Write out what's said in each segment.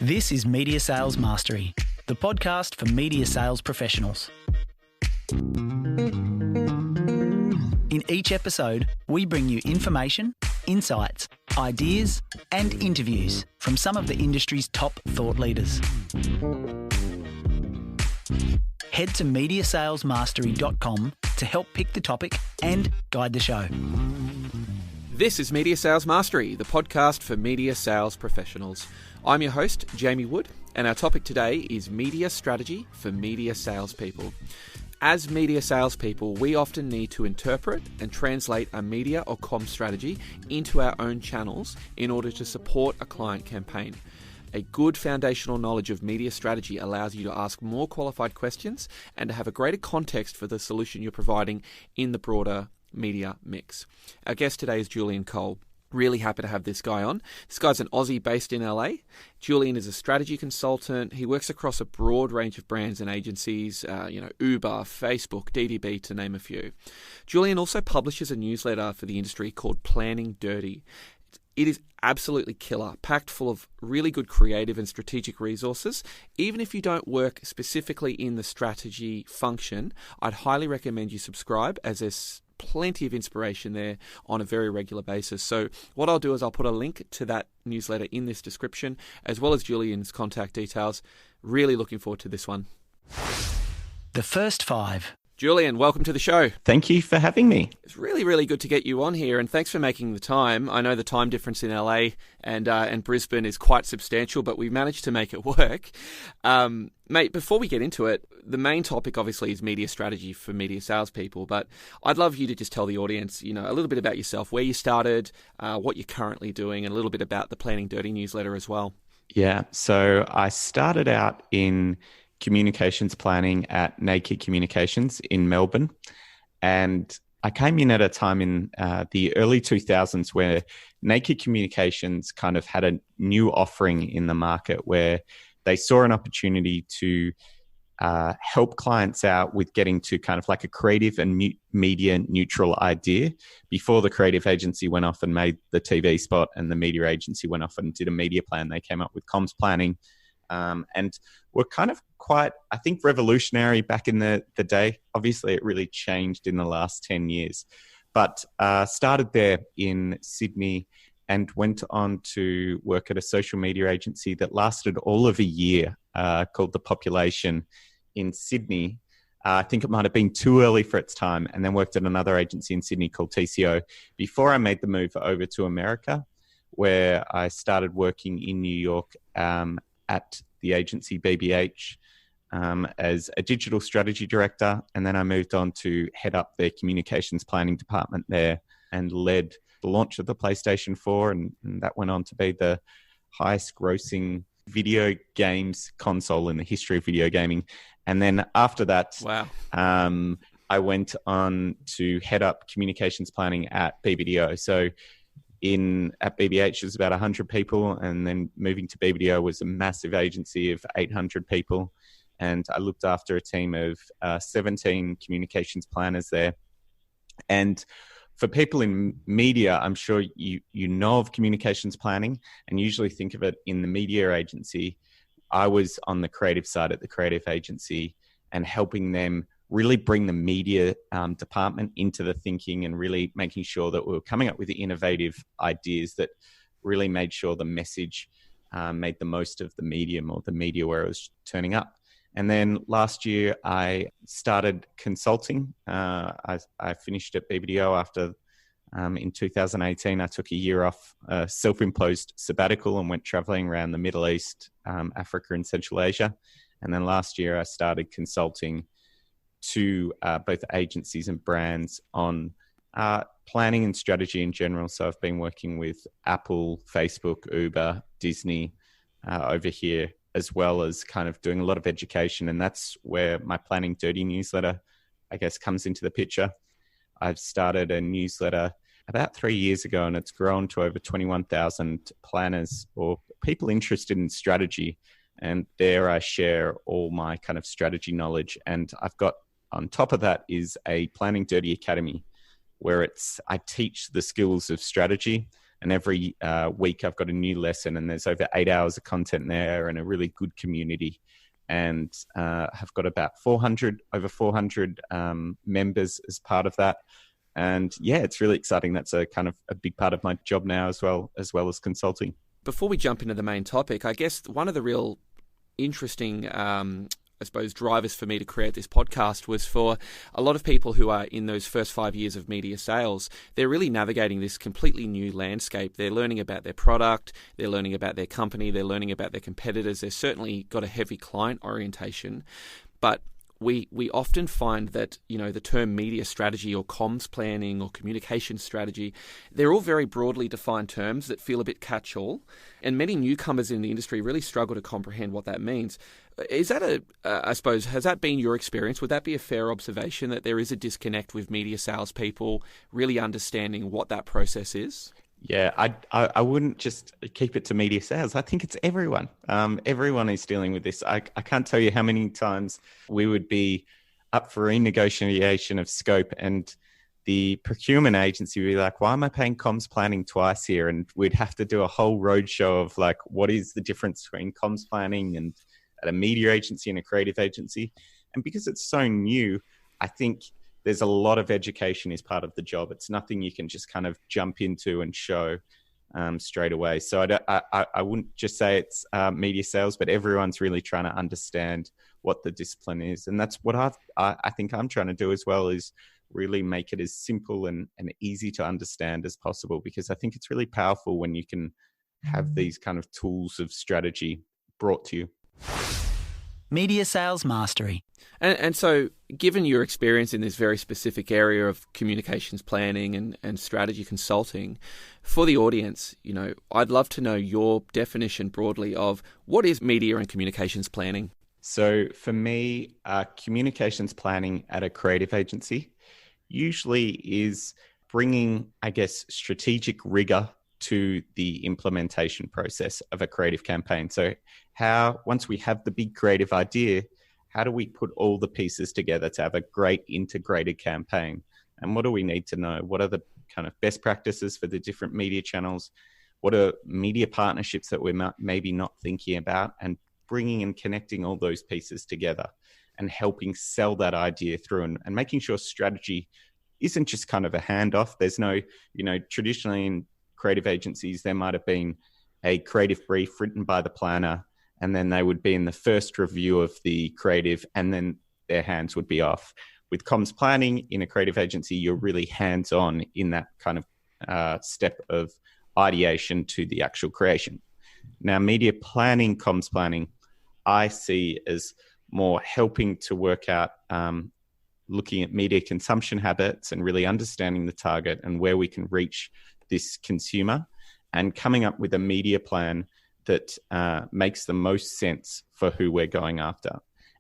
This is Media Sales Mastery, the podcast for media sales professionals. In each episode, we bring you information, insights, ideas, and interviews from some of the industry's top thought leaders. Head to mediasalesmastery.com to help pick the topic and guide the show. This is Media Sales Mastery, the podcast for media sales professionals. I'm your host, Jamie Wood, and our topic today is media strategy for media salespeople. As media salespeople, we often need to interpret and translate a media or comm strategy into our own channels in order to support a client campaign. A good foundational knowledge of media strategy allows you to ask more qualified questions and to have a greater context for the solution you're providing in the broader media mix. Our guest today is Julian Cole. Really happy to have this guy on. This guy's an Aussie based in LA. Julian is a strategy consultant. He works across a broad range of brands and agencies, Uber, Facebook, DDB, to name a few. Julian also publishes a newsletter for the industry called Planning Dirty. It is absolutely killer, packed full of really good creative and strategic resources. Even if you don't work specifically in the strategy function, I'd highly recommend you subscribe, as there's plenty of inspiration there on a very regular basis. So what I'll do is I'll put a link to that newsletter in this description, as well as Julian's contact details. Really looking forward to this one. The first five. Julian, welcome to the show. Thank you for having me. It's really, really good to get you on here, and thanks for making the time. I know the time difference in LA and Brisbane is quite substantial, but we managed to make it work. Mate, before we get into it, the main topic obviously is media strategy for media salespeople, but I'd love you to just tell the audience, a little bit about yourself, where you started, what you're currently doing, and a little bit about the Planning Dirty newsletter as well. Yeah, so I started out in communications planning at Naked Communications in Melbourne. And I came in at a time in the early 2000s where Naked Communications kind of had a new offering in the market where they saw an opportunity to help clients out with getting to kind of like a creative and media neutral idea before the creative agency went off and made the TV spot and the media agency went off and did a media plan. They came up with comms planning. And were kind of quite, I think, revolutionary back in the day. Obviously, it really changed in the last 10 years. But started there in Sydney and went on to work at a social media agency that lasted all of a year called The Population in Sydney. I think it might have been too early for its time, and then worked at another agency in Sydney called TCO before I made the move over to America, where I started working in New York at the agency BBH as a digital strategy director. And then I moved on to head up their communications planning department there and led the launch of the PlayStation 4. And that went on to be the highest grossing video games console in the history of video gaming. And then after that, wow. I went on to head up communications planning at BBDO. So at BBH, it was about 100 people, and then moving to BBDO was a massive agency of 800 people. And I looked after a team of 17 communications planners there. And for people in media, I'm sure you know of communications planning and usually think of it in the media agency. I was on the creative side at the creative agency and helping them really bring the media department into the thinking and really making sure that we were coming up with the innovative ideas that really made sure the message made the most of the medium or the media where it was turning up. And then last year, I started consulting. I finished at BBDO after, in 2018, I took a year off, self-imposed sabbatical, and went traveling around the Middle East, Africa, and Central Asia. And then last year, I started consulting to both agencies and brands on planning and strategy in general. So I've been working with Apple, Facebook, Uber, Disney over here, as well as kind of doing a lot of education. And that's where my Planning Dirty newsletter, I guess, comes into the picture. I've started a newsletter about 3 years ago, and it's grown to over 21,000 planners or people interested in strategy. And there I share all my kind of strategy knowledge. And I've got, on top of that, is a Planning Dirty Academy, where I teach the skills of strategy. And every week I've got a new lesson, and there's over 8 hours of content there and a really good community. And have got about over 400 members as part of that. And yeah, it's really exciting. That's a kind of a big part of my job now as well as consulting. Before we jump into the main topic, I guess one of the real interesting drivers for me to create this podcast was for a lot of people who are in those first 5 years of media sales. They're really navigating this completely new landscape. They're learning about their product, they're learning about their company, they're learning about their competitors. They've certainly got a heavy client orientation, but we often find that, the term media strategy or comms planning or communication strategy, they're all very broadly defined terms that feel a bit catch-all, and many newcomers in the industry really struggle to comprehend what that means. Is that has that been your experience? Would that be a fair observation that there is a disconnect with media salespeople really understanding what that process is? Yeah, I wouldn't just keep it to media sales. I think it's everyone. Everyone is dealing with this. I can't tell you how many times we would be up for renegotiation of scope, and the procurement agency would be like, why am I paying comms planning twice here? And we'd have to do a whole roadshow of like, what is the difference between comms planning and at a media agency and a creative agency? And because it's so new, I think there's a lot of education is part of the job. It's nothing you can just kind of jump into and show straight away. So I wouldn't just say it's media sales, but everyone's really trying to understand what the discipline is. And that's what I think I'm trying to do as well, is really make it as simple and easy to understand as possible, because I think it's really powerful when you can have these kind of tools of strategy brought to you. Media Sales Mastery. And so, given your experience in this very specific area of communications planning and strategy consulting, for the audience, I'd love to know your definition broadly of what is media and communications planning. So for me, communications planning at a creative agency usually is bringing, strategic rigor to the implementation process of a creative campaign. So once we have the big creative idea, how do we put all the pieces together to have a great integrated campaign? And what do we need to know? What are the kind of best practices for the different media channels? What are media partnerships that we're maybe not thinking about? And bringing and connecting all those pieces together and helping sell that idea through, and making sure strategy isn't just kind of a handoff. There's no, traditionally in creative agencies, there might have been a creative brief written by the planner, and then they would be in the first review of the creative, and then their hands would be off. With comms planning in a creative agency, you're really hands-on in that kind of step of ideation to the actual creation. Now, media planning, comms planning, I see as more helping to work out, looking at media consumption habits and really understanding the target and where we can reach this consumer, and coming up with a media plan that makes the most sense for who we're going after.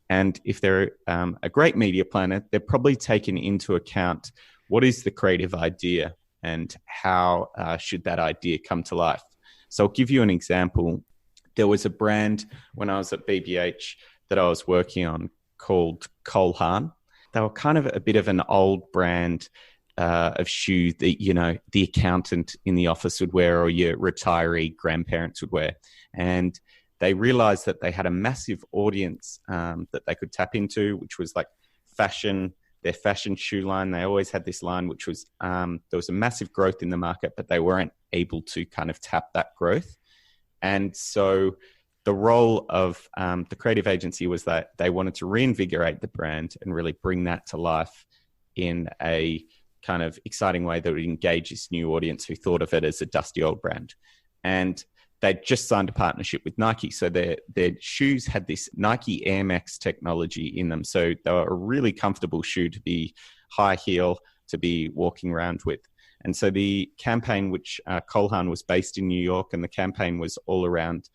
And if they're a great media planner, they're probably taken into account what is the creative idea and how should that idea come to life. So I'll give you an example. There was a brand when I was at BBH that I was working on called Cole Haan. They were kind of a bit of an old brand of shoe that, the accountant in the office would wear, or your retiree grandparents would wear. And they realized that they had a massive audience that they could tap into, which was like fashion, their fashion shoe line. They always had this line, which was, there was a massive growth in the market, but they weren't able to kind of tap that growth. And so the role of the creative agency was that they wanted to reinvigorate the brand and really bring that to life in a kind of exciting way that would engage this new audience who thought of it as a dusty old brand. And they just signed a partnership with Nike. So their shoes had this Nike Air Max technology in them. So they were a really comfortable shoe to be high heel, to be walking around with. And so the campaign, which Cole Haan was based in New York, and the campaign was all around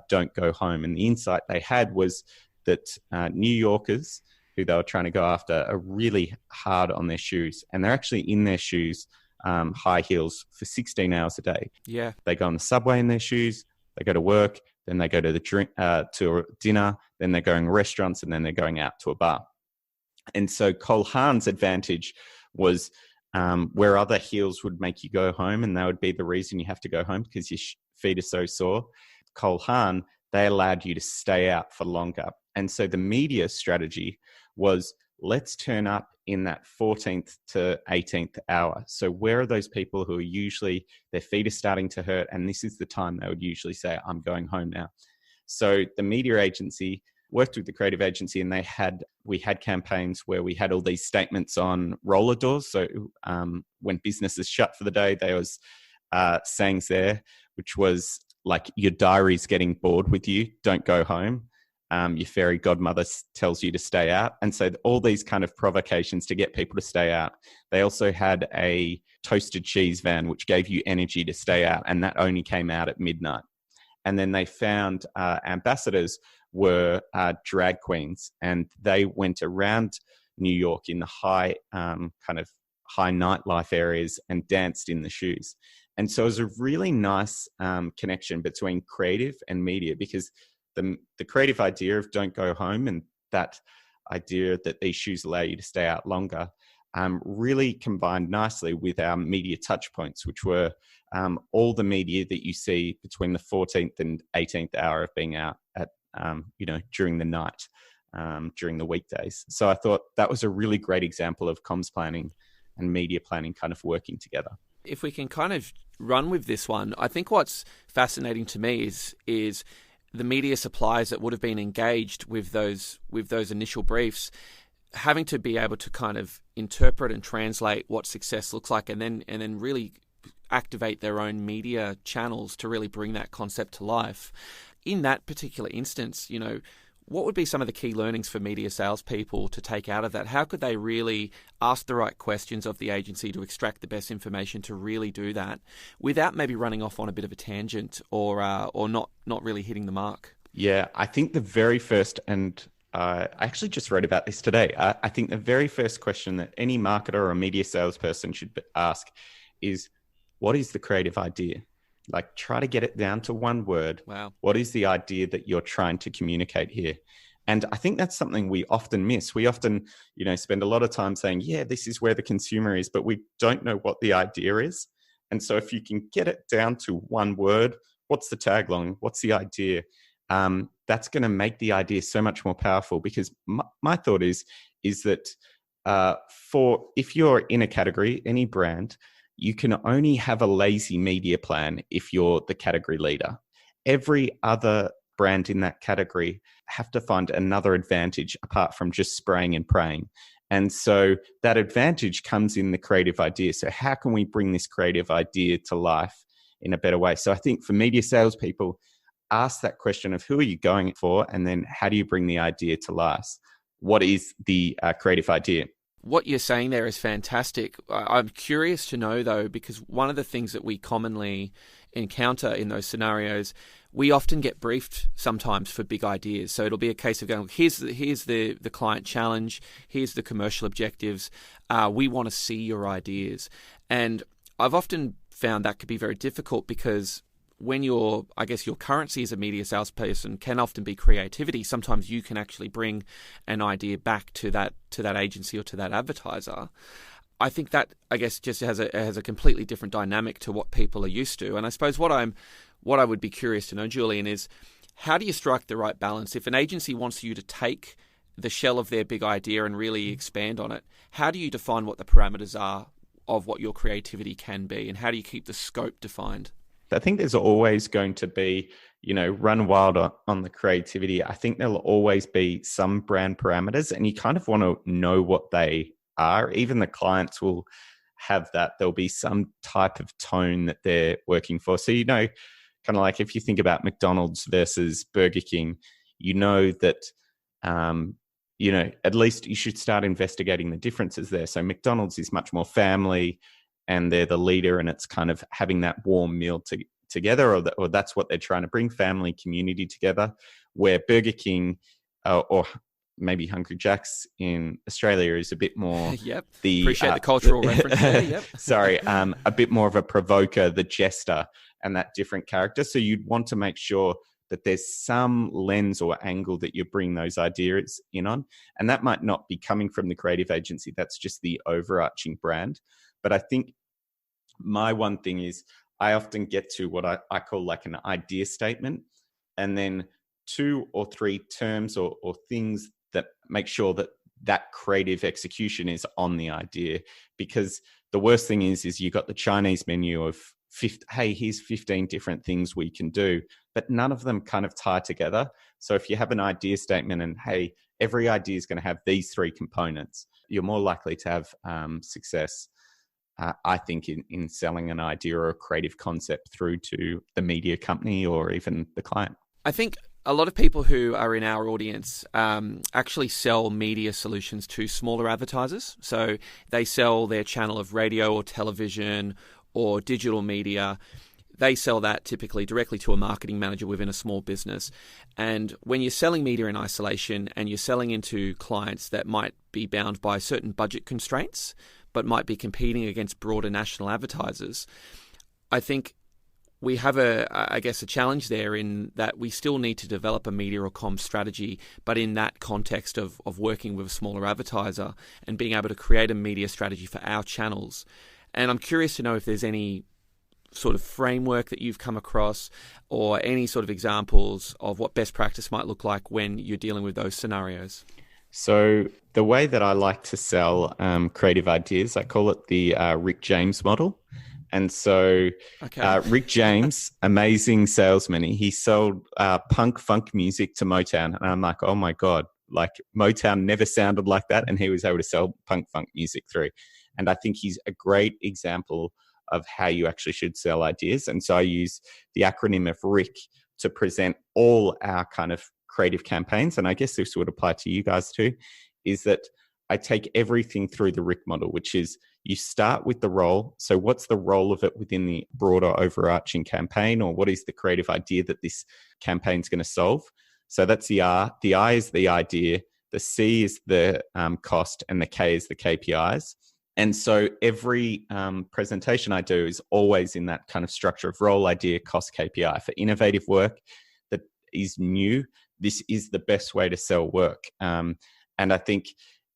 Don't Go Home. And the insight they had was that New Yorkers, who they were trying to go after, are really hard on their shoes. And they're actually in their shoes, high heels, for 16 hours a day. Yeah. They go on the subway in their shoes, they go to work, then they go to to dinner, then they're going to restaurants, and then they're going out to a bar. And so Cole Haan's advantage was where other heels would make you go home, and that would be the reason you have to go home because your feet are so sore. Cole Haan, they allowed you to stay out for longer. And so the media strategy was, let's turn up in that 14th to 18th hour. So where are those people who are usually, their feet are starting to hurt, and this is the time they would usually say, I'm going home now. So the media agency worked with the creative agency, and we had campaigns where we had all these statements on roller doors. So when businesses shut for the day, there was sayings there, which was like, your diary's getting bored with you, don't go home. Your fairy godmother tells you to stay out. And so all these kind of provocations to get people to stay out. They also had a toasted cheese van, which gave you energy to stay out. And that only came out at midnight. And then they found ambassadors were drag queens, and they went around New York in the high nightlife areas and danced in the shoes. And so it was a really nice connection between creative and media, because the creative idea of don't go home and that idea that these shoes allow you to stay out longer really combined nicely with our media touch points, which were all the media that you see between the 14th and 18th hour of being out at, during the night, during the weekdays. So I thought that was a really great example of comms planning and media planning kind of working together. If we can kind of run with this one, I think what's fascinating to me is the media suppliers that would have been engaged with those initial briefs having to be able to kind of interpret and translate what success looks like, and then really activate their own media channels to really bring that concept to life. In that particular instance, what would be some of the key learnings for media salespeople to take out of that? How could they really ask the right questions of the agency to extract the best information to really do that without maybe running off on a bit of a tangent or not really hitting the mark? Yeah, I think the very first, and I actually just wrote about this today, I think the very first question that any marketer or a media salesperson should ask is, what is the creative idea? Like, try to get it down to one word. Wow. What is the idea that you're trying to communicate here? And I think that's something we often miss. We often, spend a lot of time saying, yeah, this is where the consumer is, but we don't know what the idea is. And so if you can get it down to one word, what's the tagline? What's the idea? That's going to make the idea so much more powerful, because my thought is that if you're in a category, any brand, you can only have a lazy media plan if you're the category leader. Every other brand in that category have to find another advantage apart from just spraying and praying. And so that advantage comes in the creative idea. So how can we bring this creative idea to life in a better way? So I think for media salespeople, ask that question of who are you going for, and then how do you bring the idea to life? What is the creative idea? What you're saying there is fantastic. I'm curious to know, though, because one of the things that we commonly encounter in those scenarios, we often get briefed sometimes for big ideas. So it'll be a case of going, here's the client challenge, here's the commercial objectives, we want to see your ideas. And I've often found that could be very difficult, because when your currency as a media salesperson can often be creativity, sometimes you can actually bring an idea back to that agency or to that advertiser. I think that, just has a completely different dynamic to what people are used to. And I suppose what I would be curious to know, Julian, is how do you strike the right balance? If an agency wants you to take the shell of their big idea and really expand on it, how do you define what the parameters are of what your creativity can be, and how do you keep the scope defined? I think there's always going to be, run wild on the creativity. I think there'll always be some brand parameters, and you kind of want to know what they are. Even the clients will have that. There'll be some type of tone that they're working for. So, kind of like if you think about McDonald's versus Burger King, that, at least you should start investigating the differences there. So McDonald's is much more family, and they're the leader, and it's kind of having that warm meal together, or that's what they're trying to bring, family, community together, where Burger King or maybe Hungry Jack's in Australia is a bit more... Yep, appreciate the cultural reference there, yep. Sorry, a bit more of a provoker, the jester, and that different character. So you'd want to make sure that there's some lens or angle that you bring those ideas in on. And that might not be coming from the creative agency. That's just the overarching brand. But I think my one thing is I often get to what I call like an idea statement, and then 2 or 3 terms or things that make sure that that creative execution is on the idea. Because the worst thing is you got the Chinese menu of, hey, here's 15 different things we can do, but none of them kind of tie together. So if you have an idea statement and, hey, every idea is going to have these 3 components, you're more likely to have success, I think, in selling an idea or a creative concept through to the media company or even the client. I think a lot of people who are in our audience actually sell media solutions to smaller advertisers. So they sell their channel of radio or television or digital media. They sell that typically directly to a marketing manager within a small business. And when you're selling media in isolation and you're selling into clients that might be bound by certain budget constraints, but might be competing against broader national advertisers, I think we have a challenge there in that we still need to develop a media or comm strategy, but in that context of working with a smaller advertiser and being able to create a media strategy for our channels. And I'm curious to know if there's any sort of framework that you've come across or any sort of examples of what best practice might look like when you're dealing with those scenarios. So the way that I like to sell creative ideas, I call it the Rick James model. And so Rick James, amazing salesman, he sold punk funk music to Motown. And I'm like, oh my God, like Motown never sounded like that. And he was able to sell punk funk music through. And I think he's a great example of how you actually should sell ideas. And so I use the acronym of RIC to present all our kind of creative campaigns. And I guess this would apply to you guys too, is that I take everything through the RIC model, which is you start with the role. So what's the role of it within the broader overarching campaign, or what is the creative idea that this campaign is going to solve? So that's the R. The I is the idea. The C is the cost, and the K is the KPIs. And so every presentation I do is always in that kind of structure of role, idea, cost, KPI. For innovative work that is new, this is the best way to sell work. And I think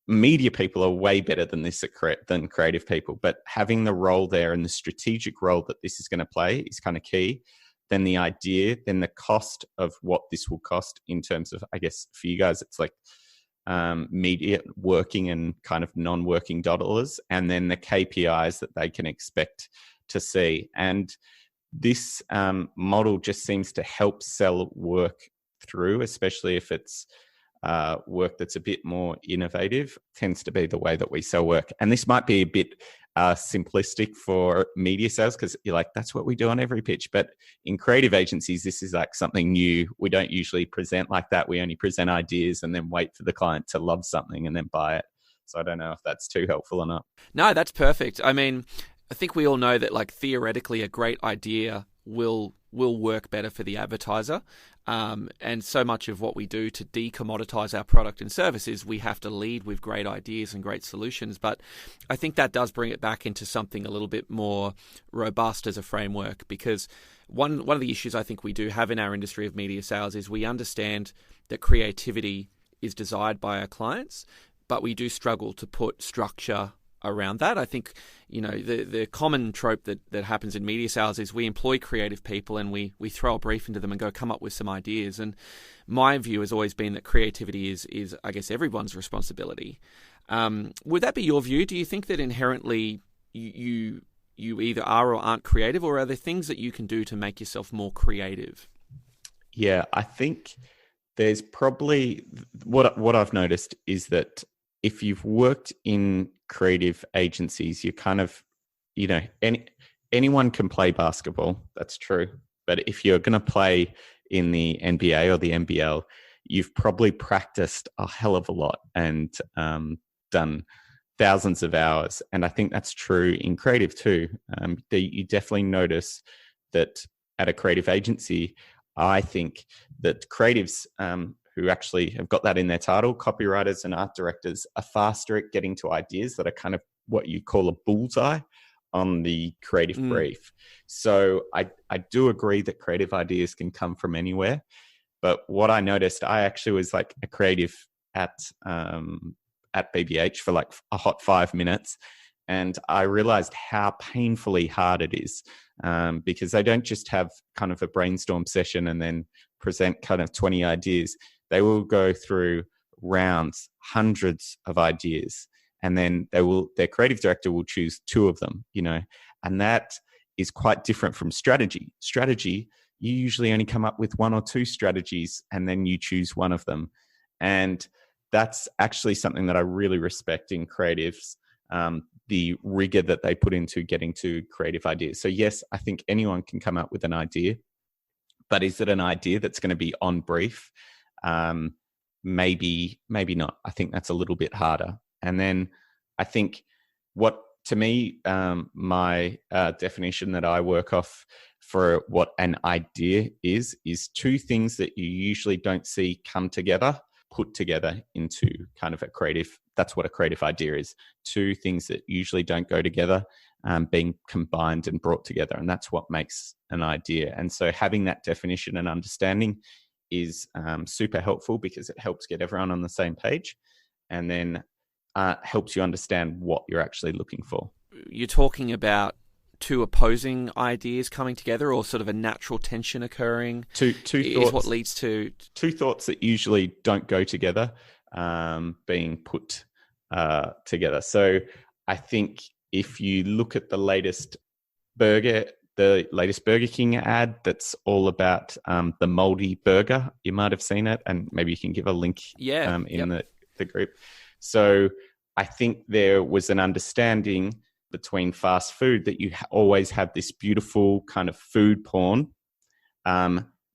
media people are way better than this than creative people, but having the role there and the strategic role that this is going to play is kind of key. Then the idea, then the cost of what this will cost in terms of, I guess for you guys, it's like media working and kind of non-working dollars, and then the KPIs that they can expect to see. And this model just seems to help sell work through, especially if it's work that's a bit more innovative, tends to be the way that we sell work. And this might be a bit simplistic for media sales because you're like, that's what we do on every pitch. But in creative agencies, this is like something new. We don't usually present like that. We only present ideas and then wait for the client to love something and then buy it. So I don't know if that's too helpful or not. No, that's perfect. I mean, I think we all know that like theoretically a great idea will work better for the advertiser. And so much of what we do to decommoditize our product and service is we have to lead with great ideas and great solutions. But I think that does bring it back into something a little bit more robust as a framework, because one of the issues I think we do have in our industry of media sales is we understand that creativity is desired by our clients, but we do struggle to put structure around that. I think, you know, the common trope that happens in media sales is we employ creative people and we throw a brief into them and go come up with some ideas. And my view has always been that creativity is I guess everyone's responsibility. Would that be your view? Do you think that inherently you either are or aren't creative, or are there things that you can do to make yourself more creative? Yeah, I think there's probably what I've noticed is that if you've worked in creative agencies, you kind of, you know, anyone can play basketball. That's true. But if you're going to play in the NBA or the NBL, you've probably practiced a hell of a lot and done thousands of hours. And I think that's true in creative too. You definitely notice that at a creative agency, I think that creatives who actually have got that in their title, copywriters and art directors, are faster at getting to ideas that are kind of what you call a bullseye on the creative brief. So I do agree that creative ideas can come from anywhere. But what I noticed, I actually was like a creative at BBH for like a hot 5 minutes. And I realized how painfully hard it is, because they don't just have kind of a brainstorm session and then present kind of 20 ideas. They will go through rounds, hundreds of ideas, and then their creative director will choose 2 of them, and that is quite different from strategy. Strategy, you usually only come up with 1 or 2 strategies and then you choose one of them. And that's actually something that I really respect in creatives, the rigor that they put into getting to creative ideas. So yes, I think anyone can come up with an idea, but is it an idea that's going to be on brief? Maybe not. I think that's a little bit harder. And then I think to me, my definition that I work off for what an idea is 2 things that you usually don't see come together, put together into kind of that's what a creative idea is. 2 things that usually don't go together, being combined and brought together. And that's what makes an idea. And so having that definition and understanding is super helpful, because it helps get everyone on the same page, and then helps you understand what you're actually looking for. You're talking about 2 opposing ideas coming together, or sort of a natural tension occurring. Two thoughts is what leads to 2 thoughts that usually don't go together, being put together. So I think if you look at the latest Burger King ad, that's all about the moldy burger. You might have seen it, and maybe you can give a link in the group. So I think there was an understanding between fast food that you always have this beautiful kind of food porn.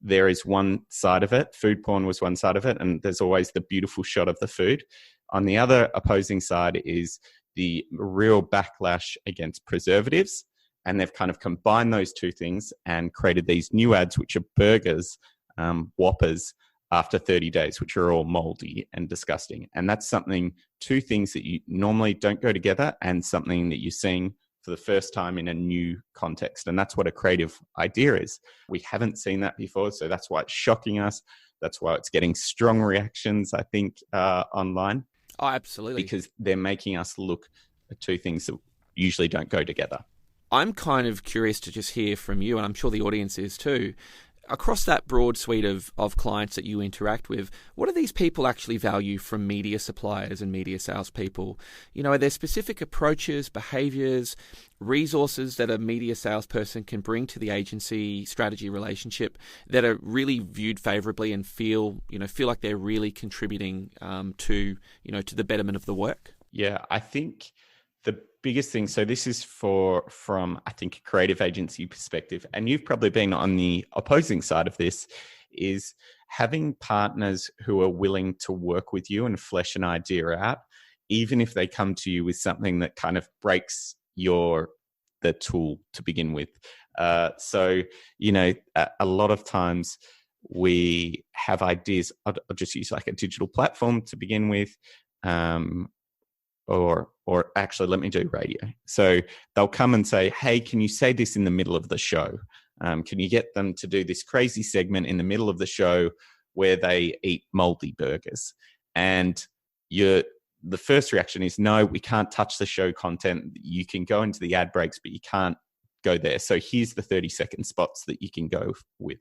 There is one side of it. Food porn was one side of it, and there's always the beautiful shot of the food. On the other opposing side is the real backlash against preservatives. And they've kind of combined those 2 things and created these new ads, which are burgers, Whoppers, after 30 days, which are all moldy and disgusting. And that's 2 things that you normally don't go together, and something that you're seeing for the first time in a new context. And that's what a creative idea is. We haven't seen that before, so that's why it's shocking us. That's why it's getting strong reactions, I think, online. Oh, absolutely. Because they're making us look at 2 things that usually don't go together. I'm kind of curious to just hear from you, and I'm sure the audience is too. Across that broad suite of clients that you interact with, what do these people actually value from media suppliers and media salespeople? Are there specific approaches, behaviors, resources that a media salesperson can bring to the agency strategy relationship that are really viewed favorably and feel like they're really contributing to the betterment of the work? Yeah, I think the biggest thing, so this is from I think a creative agency perspective, and you've probably been on the opposing side of this, is having partners who are willing to work with you and flesh an idea out, even if they come to you with something that kind of breaks the tool to begin with. So a lot of times we have ideas. I'll just use like a digital platform to begin with. Or actually, let me do radio. So they'll come and say, hey, can you say this in the middle of the show? Can you get them to do this crazy segment in the middle of the show where they eat moldy burgers? And the first reaction is, no, we can't touch the show content. You can go into the ad breaks, but you can't go there. So here's the 30-second spots that you can go with.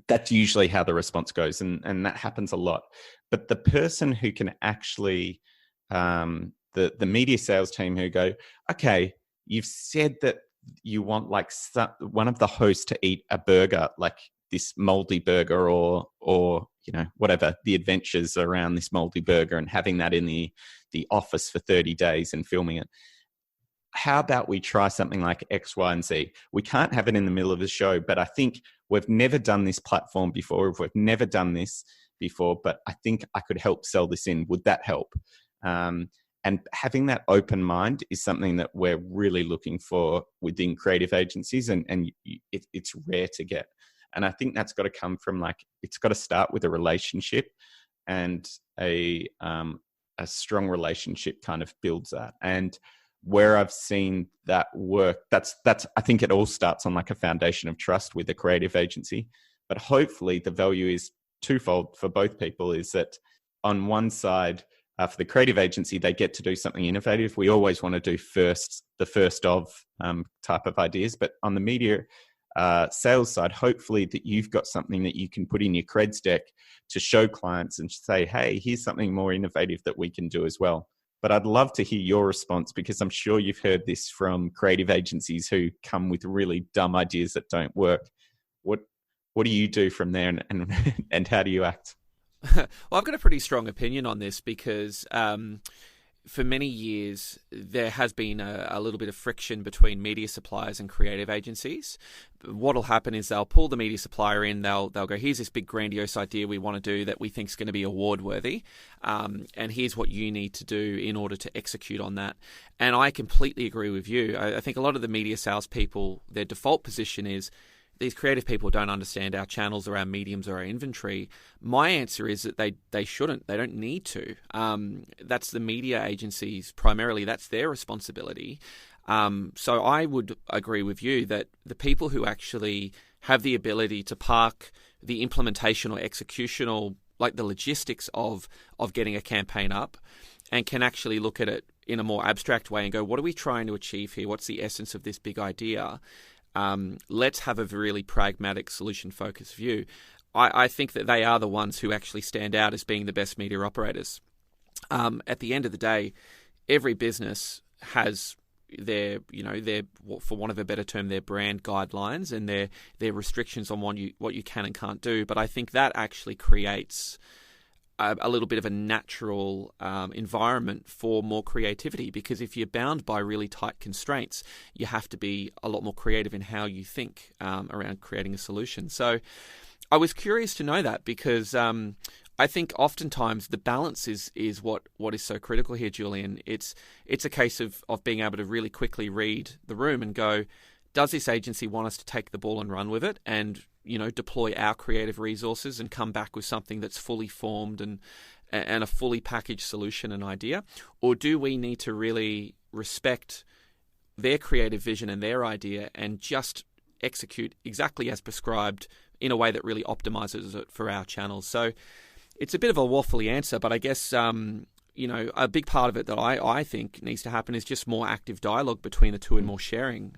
That's usually how the response goes, and that happens a lot. But the person who can actually, the media sales team who go, okay, you've said that you want like one of the hosts to eat a burger, like this moldy burger, or whatever the adventures around this moldy burger, and having that in the office for 30 days and filming it. How about we try something like X, Y, and Z? We can't have it in the middle of the show, but I think we've never done this platform before. We've never done this before, but I think I could help sell this in. Would that help? And having that open mind is something that we're really looking for within creative agencies, and it's rare to get. And I think that's got to come from it's got to start with a relationship, and a strong relationship kind of builds that. And where I've seen that work, that's I think it all starts on like a foundation of trust with a creative agency. But hopefully the value is twofold for both people, is that on one side, for the creative agency, they get to do something innovative. We always want to do the first of type of ideas. But on the media sales side, hopefully that you've got something that you can put in your creds deck to show clients and say, hey, here's something more innovative that we can do as well. But I'd love to hear your response, because I'm sure you've heard this from creative agencies who come with really dumb ideas that don't work. What do you do from there, and how do you act? Well, I've got a pretty strong opinion on this because for many years there has been a little bit of friction between media suppliers and creative agencies. What'll happen is they'll pull the media supplier in, they'll go, here's this big grandiose idea we want to do that we think is going to be award worthy, and here's what you need to do in order to execute on that. And I completely agree with you. I think a lot of the media salespeople, their default position is, these creative people don't understand our channels or our mediums or our inventory. My answer is that they shouldn't. They don't need to. That's the media agencies primarily. That's their responsibility. So I would agree with you that the people who actually have the ability to park the implementation or executional, like the logistics of getting a campaign up, and can actually look at it in a more abstract way and go, what are we trying to achieve here? What's the essence of this big idea? Let's have a really pragmatic, solution-focused view. I think that they are the ones who actually stand out as being the best media operators. At the end of the day, every business has their, for want of a better term, their brand guidelines and their restrictions on what you can and can't do. But I think that actually creates a little bit of a natural environment for more creativity, because if you're bound by really tight constraints, you have to be a lot more creative in how you think around creating a solution. So I was curious to know that, because I think oftentimes the balance is what is so critical here, Julian. It's a case of being able to really quickly read the room and go, does this agency want us to take the ball and run with it and deploy our creative resources and come back with something that's fully formed and a fully packaged solution and idea? Or do we need to really respect their creative vision and their idea and just execute exactly as prescribed in a way that really optimizes it for our channels? So it's a bit of a waffly answer, but I guess a big part of it that I think needs to happen is just more active dialogue between the two and more sharing.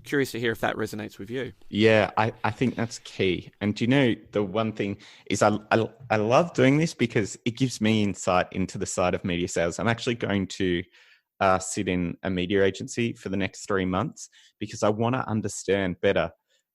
Curious to hear if that resonates with you. Yeah, I think that's key. And the one thing is I love doing this because it gives me insight into the side of media sales. I'm actually going to sit in a media agency for the next 3 months because I want to understand better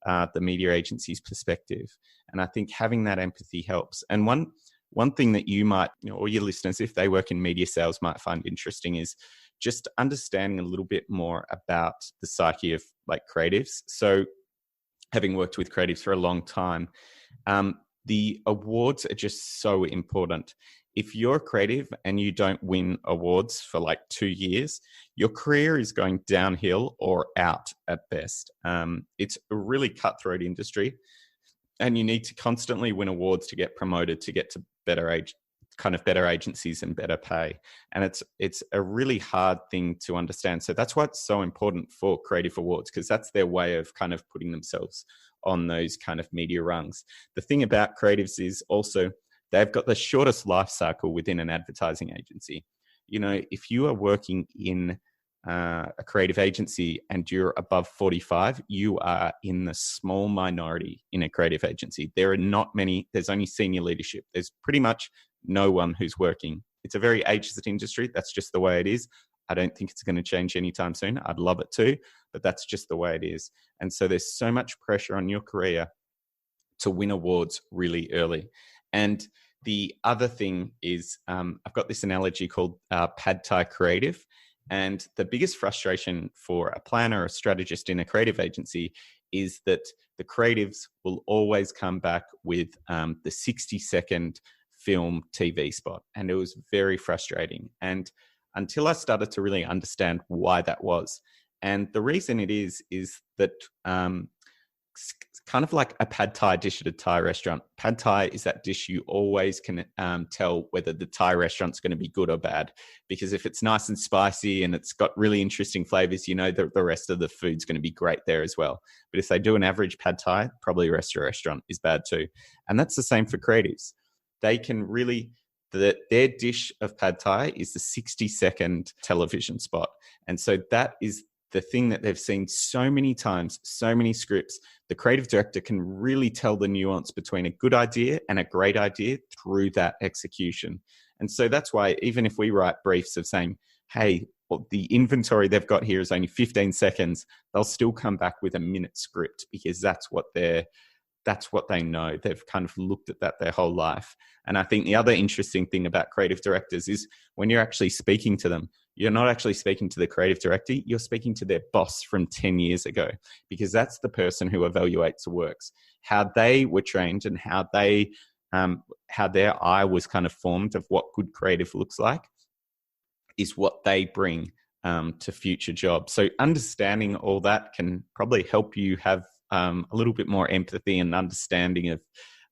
the media agency's perspective. And I think having that empathy helps. And one thing that you might, or your listeners, if they work in media sales, might find interesting is just understanding a little bit more about the psyche of like creatives. So having worked with creatives for a long time, the awards are just so important. If you're creative and you don't win awards for like 2 years, your career is going downhill or out at best. It's a really cutthroat industry, and you need to constantly win awards to get promoted, to get to better agencies and better pay. And it's a really hard thing to understand. So that's why it's so important for creative awards, because that's their way of kind of putting themselves on those kind of media rungs. The thing about creatives is also they've got the shortest life cycle within an advertising agency. If you are working in a creative agency and you're above 45, you are in the small minority in a creative agency. There are not many, there's only senior leadership. There's pretty much no one who's working. It's a very ageist industry. That's just the way it is. I don't think it's going to change anytime soon. I'd love it to, but that's just the way it is. And so there's so much pressure on your career to win awards really early. And the other thing is, I've got this analogy called pad thai creative. And the biggest frustration for a planner or a strategist in a creative agency is that the creatives will always come back with the 60-second film TV spot. And it was very frustrating. And until I started to really understand why that was. And the reason it is that kind of like a pad thai dish at a Thai restaurant. Pad thai is that dish you always can tell whether the Thai restaurant's going to be good or bad, because if it's nice and spicy and it's got really interesting flavors, you know that the rest of the food's going to be great there as well. But if they do an average pad thai, probably the rest of the restaurant is bad too. And that's the same for creatives. They can really, their dish of pad thai is the 60-second television spot. And so that is the thing that they've seen so many times, so many scripts. The creative director can really tell the nuance between a good idea and a great idea through that execution. And so that's why even if we write briefs of saying, hey, well, the inventory they've got here is only 15 seconds, they'll still come back with a minute script, because that's what they know. They've kind of looked at that their whole life. And I think the other interesting thing about creative directors is when you're actually speaking to them, you're not actually speaking to the creative director, you're speaking to their boss from 10 years ago, because that's the person who evaluates the works. How they were trained and how their eye was kind of formed of what good creative looks like is what they bring to future jobs. So understanding all that can probably help you have a little bit more empathy and understanding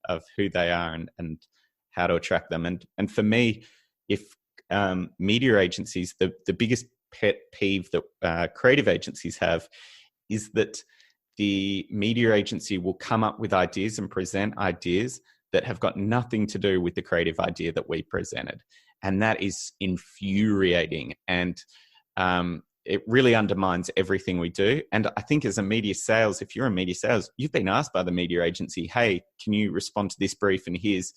of who they are and how to attract them. And for me, if media agencies, the biggest pet peeve that creative agencies have is that the media agency will come up with ideas and present ideas that have got nothing to do with the creative idea that we presented. And that is infuriating. And it really undermines everything we do. And I think as a media sales, if you're in media sales, you've been asked by the media agency, hey, can you respond to this brief? And here's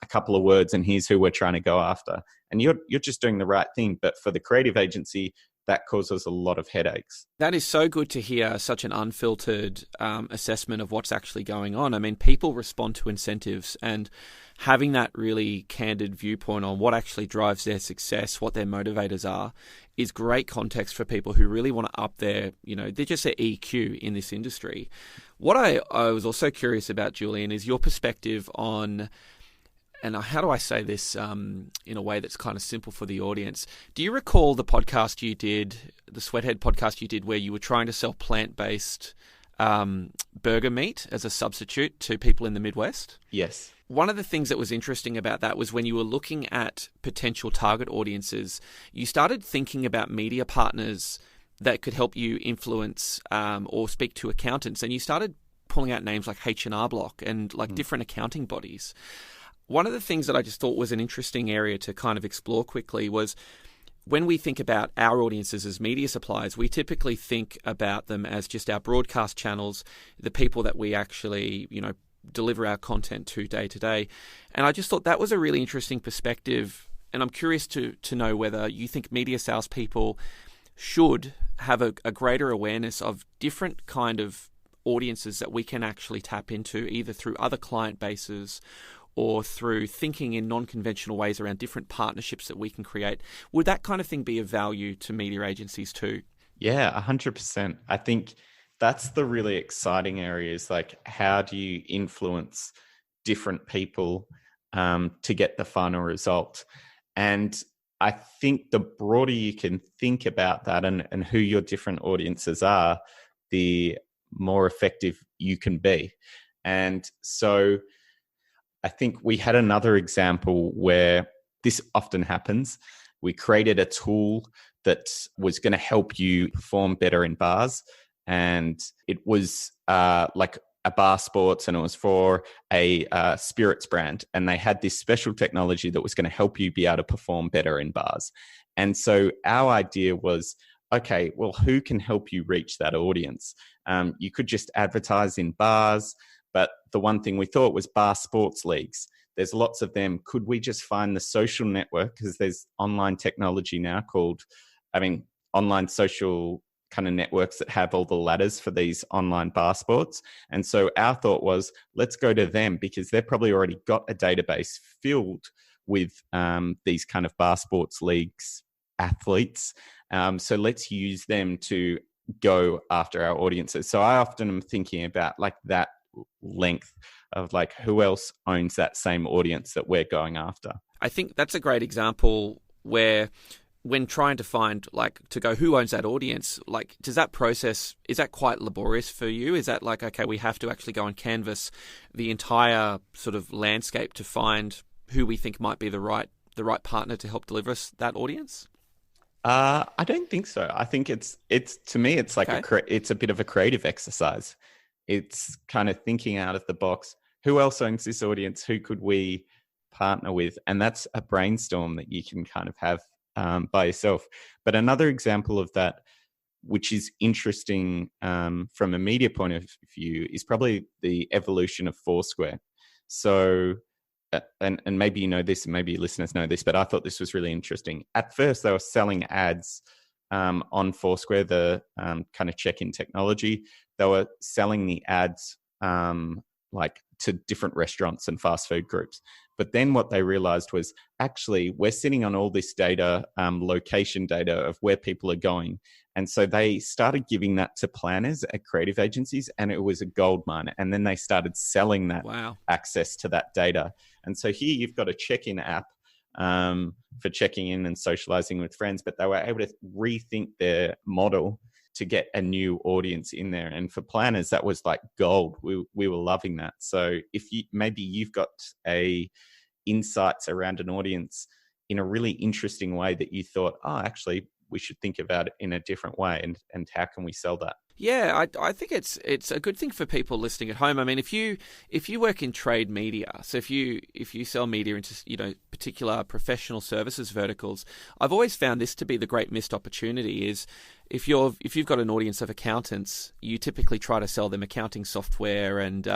a couple of words and here's who we're trying to go after. And you're just doing the right thing. But for the creative agency, that causes a lot of headaches. That is so good to hear, such an unfiltered assessment of what's actually going on. I mean, people respond to incentives, and having that really candid viewpoint on what actually drives their success, what their motivators are, is great context for people who really want to up their, they're just their EQ in this industry. What I was also curious about, Julian, is your perspective on, and how do I say this in a way that's kind of simple for the audience? Do you recall the podcast you did, the Sweathead podcast you did, where you were trying to sell plant-based burger meat as a substitute to people in the Midwest? Yes. One of the things that was interesting about that was when you were looking at potential target audiences, you started thinking about media partners that could help you influence or speak to accountants, and you started pulling out names like H&R Block and different accounting bodies. One of the things that I just thought was an interesting area to kind of explore quickly was when we think about our audiences as media suppliers, we typically think about them as just our broadcast channels, the people that we actually, deliver our content to day. And I just thought that was a really interesting perspective. And I'm curious to know whether you think media salespeople should have a greater awareness of different kind of audiences that we can actually tap into, either through other client bases or through thinking in non-conventional ways around different partnerships that we can create. Would that kind of thing be of value to media agencies too? Yeah, 100%. I think that's the really exciting areas, like how do you influence different people to get the final result? And I think the broader you can think about that and who your different audiences are, the more effective you can be. And so I think we had another example where this often happens. We created a tool that was going to help you perform better in bars. And it was like a bar sports, and it was for a spirits brand. And they had this special technology that was going to help you be able to perform better in bars. And so our idea was, okay, well, who can help you reach that audience? You could just advertise in bars. But the one thing we thought was bar sports leagues. There's lots of them. Could we just find the social network? Because there's online technology now online social kind of networks that have all the ladders for these online bar sports. And so our thought was, let's go to them because they've probably already got a database filled with these kind of bar sports leagues athletes. So let's use them to go after our audiences. So I often am thinking about like that length of like who else owns that same audience that we're going after. I think that's a great example where when trying to find, like, to go, who owns that audience, like, does that process, is that quite laborious for you? Is that like, okay, we have to actually go and canvas the entire sort of landscape to find who we think might be the right partner to help deliver us that audience? I don't think so. I think it's to me, it's like it's a bit of a creative exercise. It's kind of thinking out of the box. Who else owns this audience? Who could we partner with? And that's a brainstorm that you can kind of have by yourself. But another example of that, which is interesting from a media point of view, is probably the evolution of Foursquare. So, and maybe you know this, and maybe your listeners know this, but I thought this was really interesting. At first, they were selling ads on Foursquare, the kind of check-in technology. They were selling the ads like to different restaurants and fast food groups. But then what they realized was, actually, we're sitting on all this data, location data of where people are going. And so they started giving that to planners at creative agencies, and it was a gold mine. And then they started selling that access to that data. And so here you've got a check-in app for checking in and socializing with friends, but they were able to rethink their model to get a new audience in there. And for planners, that was like gold. We were loving that. So if you've got insights around an audience in a really interesting way that you thought, actually, we should think about it in a different way, and how can we sell that? Yeah, I think it's a good thing for people listening at home. I mean, if you work in trade media, so if you sell media into particular professional services verticals, I've always found this to be the great missed opportunity. Is if you've got an audience of accountants, you typically try to sell them accounting software and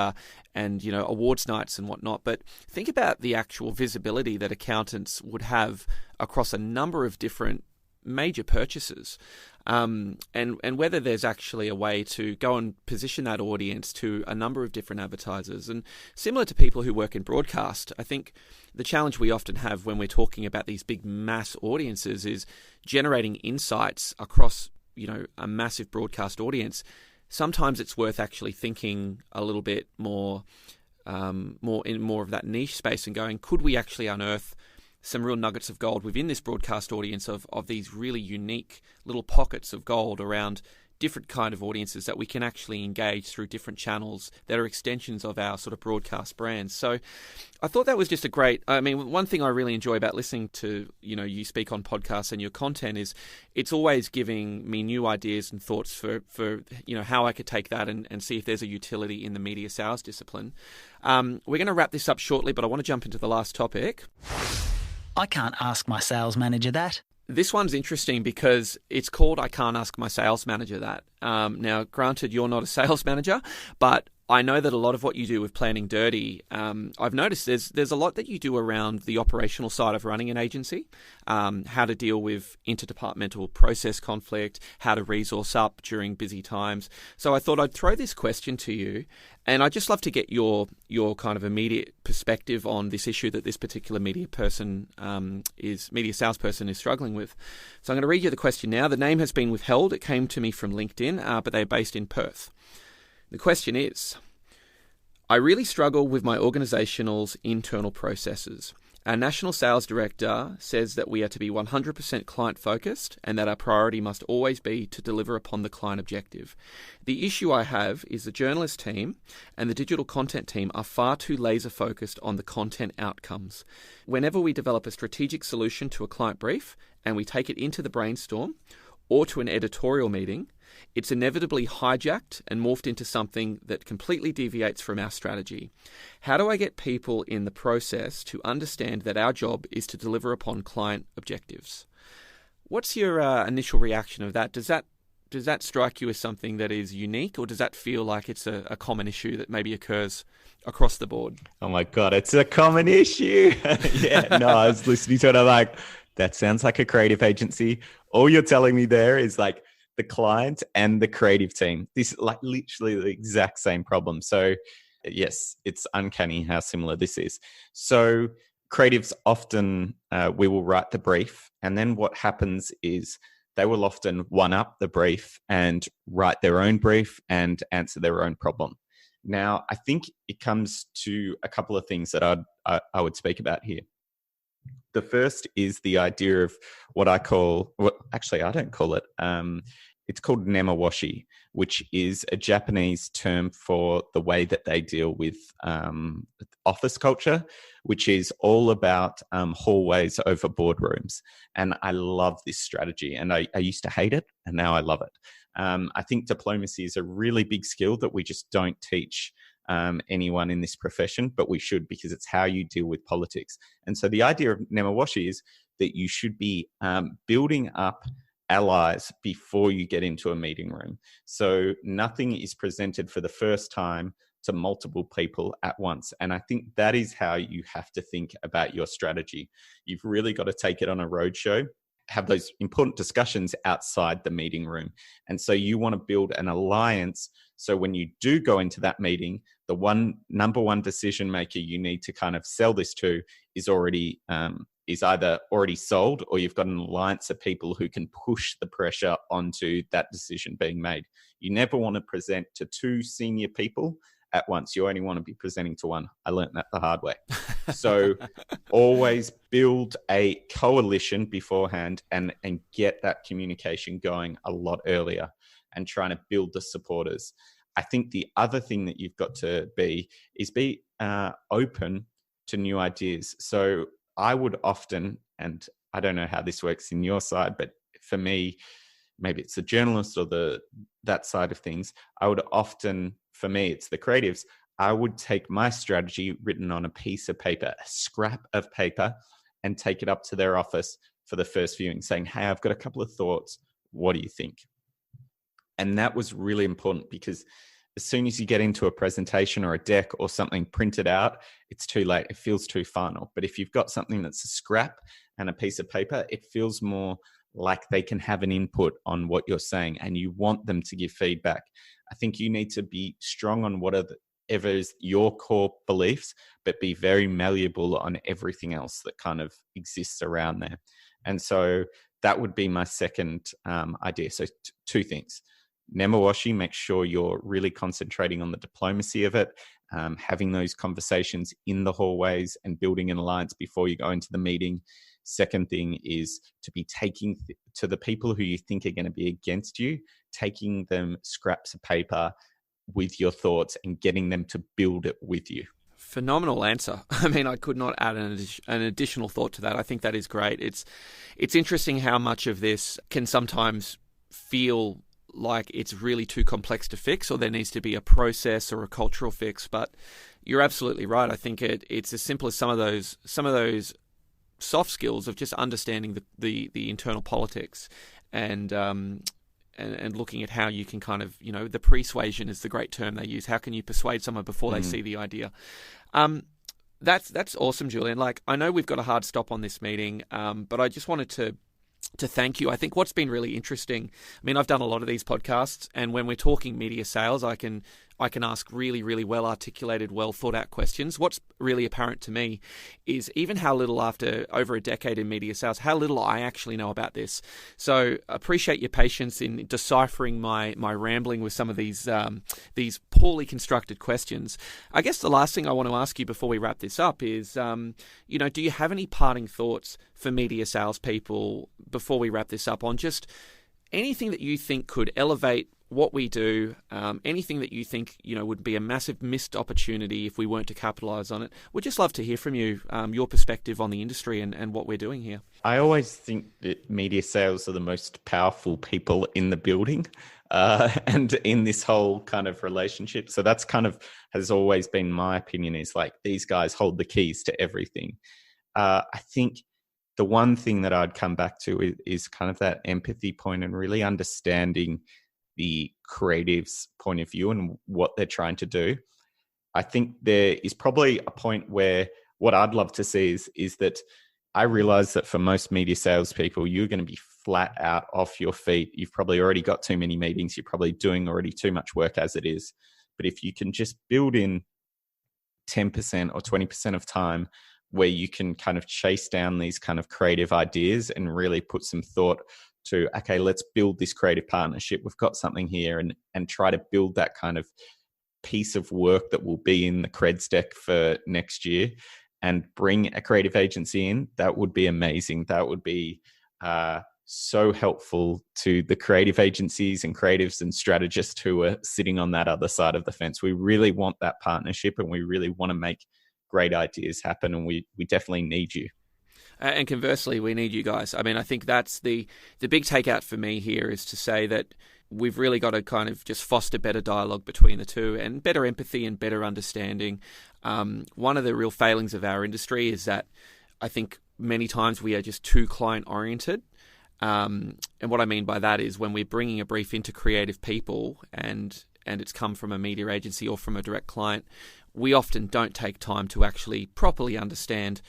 awards nights and whatnot. But think about the actual visibility that accountants would have across a number of different major purchases, and whether there's actually a way to go and position that audience to a number of different advertisers. And similar to people who work in broadcast, I think the challenge we often have when we're talking about these big mass audiences is generating insights across a massive broadcast audience. Sometimes it's worth actually thinking a little bit more of that niche space and going, could we actually unearth some real nuggets of gold within this broadcast audience of these really unique little pockets of gold around different kind of audiences that we can actually engage through different channels that are extensions of our sort of broadcast brands. So I thought that was just one thing I really enjoy about listening to, you speak on podcasts and your content is it's always giving me new ideas and thoughts for how I could take that and see if there's a utility in the media sales discipline. We're going to wrap this up shortly, but I want to jump into the last topic. I can't ask my sales manager that. This one's interesting because it's called I Can't Ask My Sales Manager That. Now, granted, you're not a sales manager, but I know that a lot of what you do with Planning Dirty, I've noticed there's a lot that you do around the operational side of running an agency, how to deal with interdepartmental process conflict, how to resource up during busy times. So I thought I'd throw this question to you, and I'd just love to get your kind of immediate perspective on this issue that this particular media salesperson is struggling with. So I'm going to read you the question now. The name has been withheld. It came to me from LinkedIn, but they're based in Perth. The question is, I really struggle with my organisational's internal processes. Our National Sales Director says that we are to be 100% client-focused and that our priority must always be to deliver upon the client objective. The issue I have is the journalist team and the digital content team are far too laser-focused on the content outcomes. Whenever we develop a strategic solution to a client brief and we take it into the brainstorm or to an editorial meeting, it's inevitably hijacked and morphed into something that completely deviates from our strategy. How do I get people in the process to understand that our job is to deliver upon client objectives? What's your initial reaction of that? Does that strike you as something that is unique, or does that feel like it's a common issue that maybe occurs across the board? Oh my God, it's a common issue. Yeah, no, I was listening to it. I'm like, that sounds like a creative agency. All you're telling me there is like the client and the creative team. This is like literally the exact same problem. So yes, it's uncanny how similar this is. So creatives often, we will write the brief, and then what happens is they will often one-up the brief and write their own brief and answer their own problem. Now, I think it comes to a couple of things that I would speak about here. The first is the idea of what I call, actually I don't call it, it's called nemawashi, which is a Japanese term for the way that they deal with office culture, which is all about hallways over boardrooms. And I love this strategy. And I used to hate it, and now I love it. I think diplomacy is a really big skill that we just don't teach anyone in this profession, but we should, because it's how you deal with politics. And so the idea of nemawashi is that you should be building up allies before you get into a meeting room. So nothing is presented for the first time to multiple people at once. And I think that is how you have to think about your strategy. You've really got to take it on a roadshow, have those important discussions outside the meeting room. And so you want to build an alliance. So when you do go into that meeting, the number one decision maker you need to kind of sell this to is already is either already sold, or you've got an alliance of people who can push the pressure onto that decision being made. You never want to present to two senior people at once. You only want to be presenting to one. I learned that the hard way. So always build a coalition beforehand and get that communication going a lot earlier, and trying to build the supporters. I think the other thing that you've got to be open to new ideas. So I would often, and I don't know how this works in your side, but for me, maybe it's the journalist or that side of things. I would often, for me, it's the creatives. I would take my strategy written on a piece of paper, a scrap of paper, and take it up to their office for the first viewing, saying, hey, I've got a couple of thoughts. What do you think? And that was really important, because as soon as you get into a presentation or a deck or something printed out, it's too late. It feels too final. But if you've got something that's a scrap and a piece of paper, it feels more like they can have an input on what you're saying, and you want them to give feedback. I think you need to be strong on whatever is your core beliefs, but be very malleable on everything else that kind of exists around there. And so that would be my second idea. So two things. Nemawashi, make sure you're really concentrating on the diplomacy of it, having those conversations in the hallways and building an alliance before you go into the meeting. Second thing is to be taking to the people who you think are going to be against you, taking them scraps of paper with your thoughts and getting them to build it with you. Phenomenal answer. I mean, I could not add an additional thought to that. I think that is great. It's interesting how much of this can sometimes feel like it's really too complex to fix, or there needs to be a process or a cultural fix. But you're absolutely right. I think it's as simple as some of those soft skills of just understanding the internal politics and looking at how you can kind of, the persuasion is the great term they use. How can you persuade someone before they see the idea? That's awesome, Julian. Like, I know we've got a hard stop on this meeting, but I just wanted to thank you. I think what's been really interesting, I mean, I've done a lot of these podcasts, and when we're talking media sales, I can ask really, really well articulated, well thought out questions. What's really apparent to me is even how little, after over a decade in media sales, how little I actually know about this. So appreciate your patience in deciphering my rambling with some of these poorly constructed questions. I guess the last thing I want to ask you before we wrap this up is, do you have any parting thoughts for media salespeople before we wrap this up on just anything that you think could elevate what we do, anything that you think would be a massive missed opportunity if we weren't to capitalize on it? We'd just love to hear from you, your perspective on the industry and what we're doing here. I always think that media sales are the most powerful people in the building and in this whole kind of relationship. So that's kind of has always been my opinion, is like these guys hold the keys to everything. I think the one thing that I'd come back to is kind of that empathy point and really understanding the creative's point of view and what they're trying to do. I think there is probably a point where what I'd love to see is that I realize that for most media salespeople, you're going to be flat out off your feet. You've probably already got too many meetings. You're probably doing already too much work as it is. But if you can just build in 10% or 20% of time where you can kind of chase down these kind of creative ideas and really put some thought to, okay, let's build this creative partnership. We've got something here, and try to build that kind of piece of work that will be in the creds deck for next year. and bring a creative agency in, that would be amazing. That would be so helpful to the creative agencies and creatives and strategists who are sitting on that other side of the fence. We really want that partnership, and we really want to make great ideas happen, and we definitely need you. And conversely, we need you guys. I mean, I think that's the big takeout for me here, is to say that we've really got to kind of just foster better dialogue between the two, and better empathy and better understanding. One of the real failings of our industry is that I think many times we are just too client-oriented. And what I mean by that is when we're bringing a brief into creative people and it's come from a media agency or from a direct client, we often don't take time to actually properly understand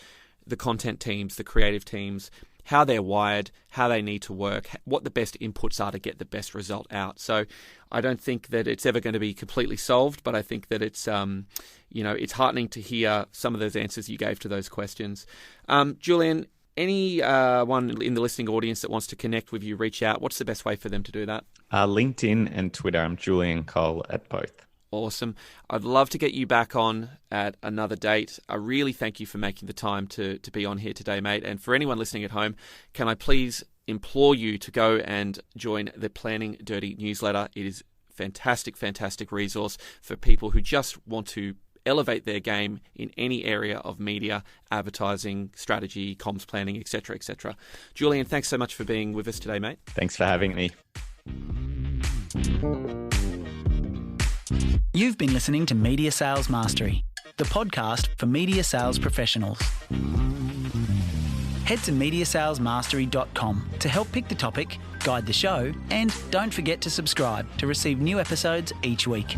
the content teams, the creative teams, how they're wired, how they need to work, what the best inputs are to get the best result out. So I don't think that it's ever going to be completely solved, but I think that it's, it's heartening to hear some of those answers you gave to those questions. Julian, anyone in the listening audience that wants to connect with you, reach out, what's the best way for them to do that? LinkedIn and Twitter. I'm Julian Cole at both. Awesome. I'd love to get you back on at another date. I really thank you for making the time to be on here today, mate. And for anyone listening at home, can I please implore you to go and join the Planning Dirty newsletter? It is fantastic, fantastic resource for people who just want to elevate their game in any area of media, advertising, strategy, comms planning, etc., etc. Julian, thanks so much for being with us today, mate. Thanks for having me. You've been listening to Media Sales Mastery, the podcast for media sales professionals. Head to mediasalesmastery.com to help pick the topic, guide the show, and don't forget to subscribe to receive new episodes each week.